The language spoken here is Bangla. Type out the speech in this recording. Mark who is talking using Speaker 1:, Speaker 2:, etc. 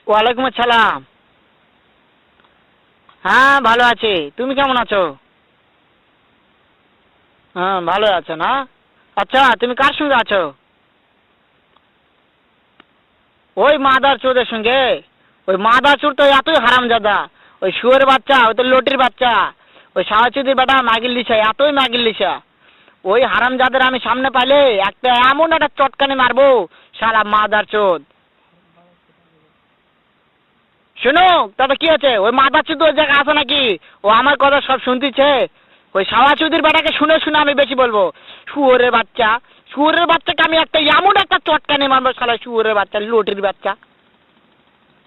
Speaker 1: ওয়ালাইকুম আসসালাম। হ্যাঁ ভালো আছি, তুমি কেমন আছো? হ্যাঁ ভালো আছো না? আচ্ছা তুমি কার সঙ্গে আছো? ওই মাদার চোদের সঙ্গে। ওই মাদার চোর তো এতই হারামজাদা। ওই শুয়োরের বাচ্চা, ওই তো লটির বাচ্চা। ওই সাহাচুদির বেটা মাগির লিসা, এতই মাগির লিসা। ওই হারামজাদের আমি সামনে পাইলে একটা এমন একটা চটকানি মারবো, শালা মাদার চোদ। শুনো, তবে কি আছে, ওই মাদার চোদ ওই জায়গায় আছে নাকি? ও আমার কথা সব শুনতিছে। ওই সাহাচুদির বেটাকে শুনে শুনে আমি বেশি বলবো। শুয়োরের বাচ্চা, শুয়োরের বাচ্চাকে আমি একটা এমন একটা চটকানি মারবো, শালা শুয়োরের বাচ্চা, লটির বাচ্চা।